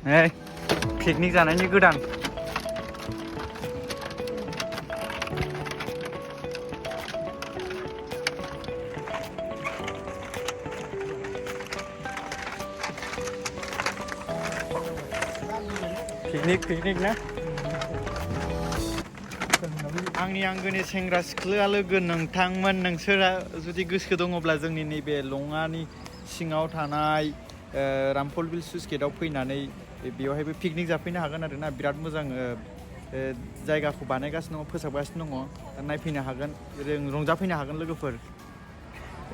Hey, picnic जानायनि गोदान picnic ना आंनि आंगोनि सेंग्रा सिख्ला लोगो नोंथांमोन नोंसोरा जुदि गोसो दङब्ला जोंनि नैबे लङानि सिङाव थानाय रामफलबिल सुइसगेटआव फैनानै बेवहायबो पिकनिक जाफैनो हागोन आरोना बिराद मोजां जायगाखौ बानायगासिनो दङ फोसाबगासिनो दङ नायफैनो हागोन रंजाफैनो हागोन लोगोफोर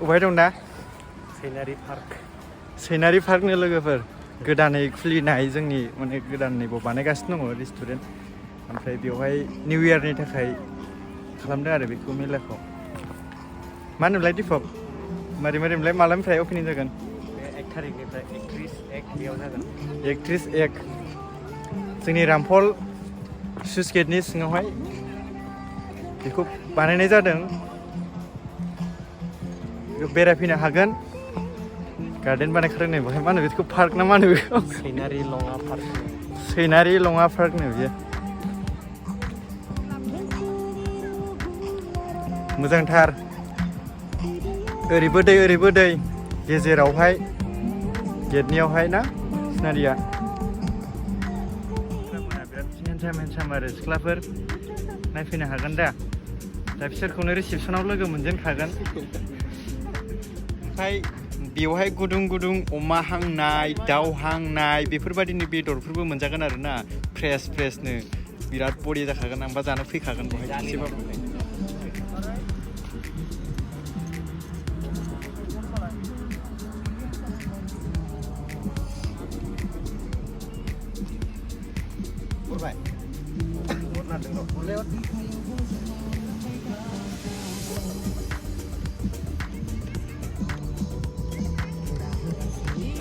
अबेहाय दं दा सैनारि पार्कनो लोगोफोर गोदानै खुलिनाय जोंनि माने गोदानैबो बानायगासिनो दङ रेस्टुरेन्ट ओमफ्राय बेवहाय निउ इयारनि थाखाय खालामदों आरो बेखौ मेलाखौ मा होनोमोनलाय दिपक मारै मोनलाय मालानिफ्राय अपेनिं जागोन 1 थारिखनिफ्राय 31 बेयाव जागोन 31 जोंनि रामफल सुइसगेटनि सिङावहाय बेखौ बानायनाय जादों बेरायफैनो हागोन गार्डेन बानायखादों बेवहाय मा होनो बेखौ पार्क ना मा होनो बेखौ सैनारि लङा पार्कनो बियो मोजांथार ओरैबो दै गेजेरावहाय गेटनियावहाय ना सिनारिया बिराद हेन्डसाम आरो सिख्लाफोर नायफैनो हागोन दा बिसोरखौनो रिसेपसनाव लोगो मोनजेनखागोन ओमफ्राय बेवहाय गुदुं अमा हांनाय दाउ हांनाय बेफोरबायदिनि बेदरफोरबो मोनजागोन आरोना फ्रेशनो बिराद बरिया जाखागोन आंबा जानो फैखागोन बेवहाय एसेबाबो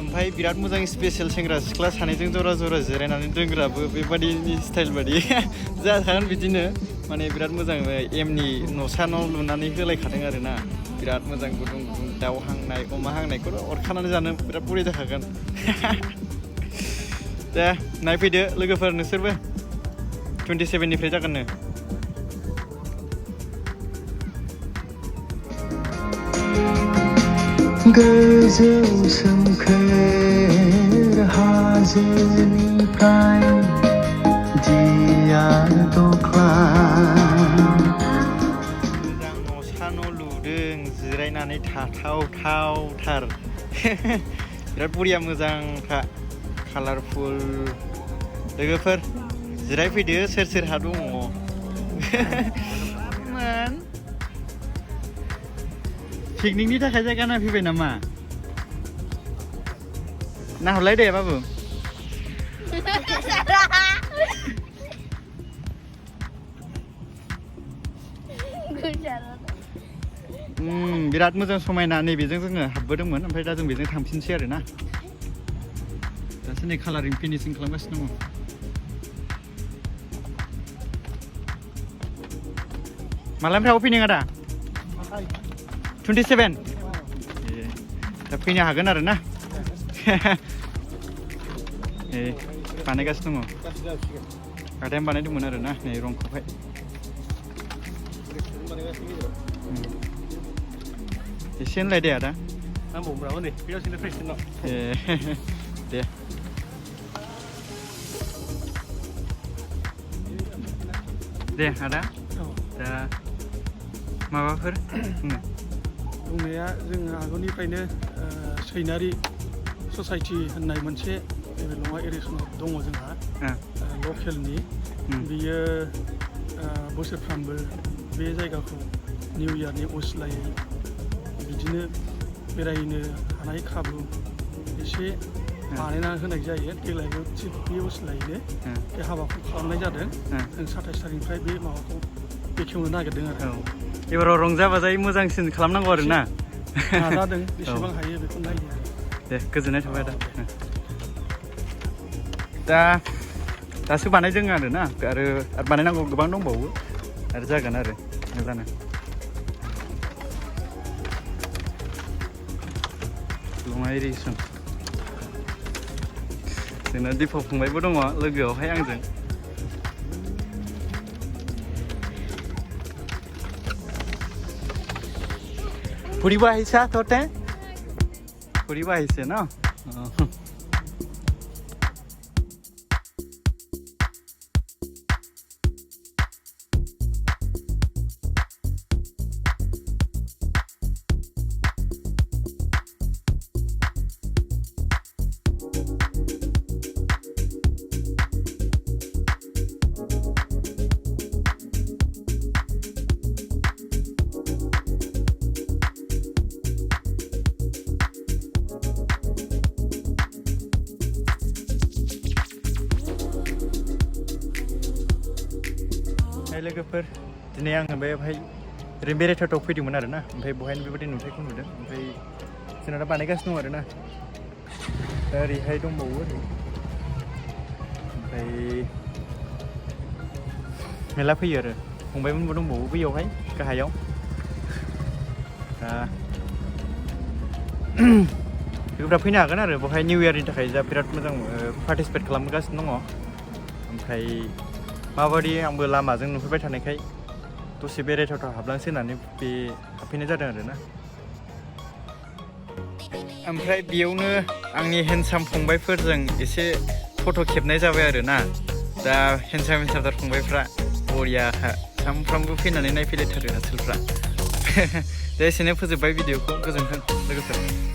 ओमफ्राय बिराद मोजां स्पेशल सेंग्रा सिख्ला सानैजों जरा जिरायनानै दोनग्राबो बेबादिनि स्टाइल बादि जाखागोन बिदिनो माने बिराद मोजां एमनि न'सा न' लुनानै होलायखादों आरोना बिराद मोजां गुदुं दाउ हांनाय अमा हांनायखौ अरखानानै जानो बिराद बरिया जाखागोन दे नायफैदो लोगोफोर नोंसोरबो 27निफ्राय जागोननो गोजौ सोमखोर हाजोनिफ्राय दिया दख्लाय मोजां न'सा न' लुदों जिरायनानै थाथावथार बिराद बरिया मोजांखा कालारफुल लोगोफोर जिरायफैदो सोरहा दङ पिकनिकनि थाखाय जायगा नायफैबाय नामा नाहरलाय दे बाबु बिराद मोजां समायना नैबेजों जोङो हाबबोदोंमोन ओमफ्राय दा जों बेजों थांफिनसै आरोना दासो नै कालारिं फिनिशिं खालामगासिनो दङ मालानिफ्राय अपेनिं आदा 27 दा फैनो हागोन आरो ना बानायगासिनो दङ आदाया बानायदोंमोन आरो ना नै रंखौहाय एसे होनलाय दे आदा दे आदा दा माबाफोर बुंनाया जोङो आगोलनिफ्रायनो सैनारि ससाइटि होननाय मोनसे लङा एरियासनाव दङ जोंहा लकेलनि बियो बोसोरफ्रामबो बे जायगाखौ निउ इयारनि असिलायै बिदिनो बेरायनो हानाय खाबु एसे बानायना होनाय जायो देग्लायबो थिग बे असिलायैनो बे हाबाखौ खालामनाय जादों जों 27 थारिखनिफ्राय बे माबाखौ बेखेवनो नागिरदों आरो एबाराव रंजा बाजायै मोजांसिन खालामनांगौ आरो ना नाजादों बेसेबां हायो बेखौ नायो दे गोजोननाय थाबाय दासो बानायदों आरो ना आरो बानायनांगौ गोबां दंबावो आरो जागोन आरो मोजाङानो लङा एरिगेसन जोंना दिपक फंबायबो दङ लोगोआवहाय आंजों ফুৰিব আহিছা তহঁতে ফুৰিব আহিছে ন लोगोफोर दिनै आङो बेवहाय ओरैनो बेरायथावथाव फैदोंमोन आरोना ओमफ्राय बहायनो बेबायदि नुथायखौ नुदों ओमफ्राय जोंना दा बानायगासिनो दं आरोना दा ओरैहाय दंबावो ओरै ओमफ्राय मेला फैयो आरो फंबायमोनबो दंबावो बैयावहाय गाहायाव दा लोगोफ्रा फैनो हागोन आरो बहाय निउ इयारनि थाखाय जा बिराद मोजां पार्टिसिपेट खालामगासिनो दङ ओमफ्राय माबायदि आंबो लामाजों नुफैबाय थानायखाय दसे बेरायथावथाव हाबलांसै होननानै हाबफैनाय जादों आरोना ओमफ्राय बेयावनो आंनि हेन्डसाम फंबायफोरजों एसे फट' खेबनाय जाबाय आरोना दा हेन्डसाम फंबायफ्रा बरियाखा सामफ्रामबो फैनानै नायफैलायथारो आसोलफ्रा दा एसेनो फोजोबबाय भिडिअखौ गोजोन्थों लोगोफोर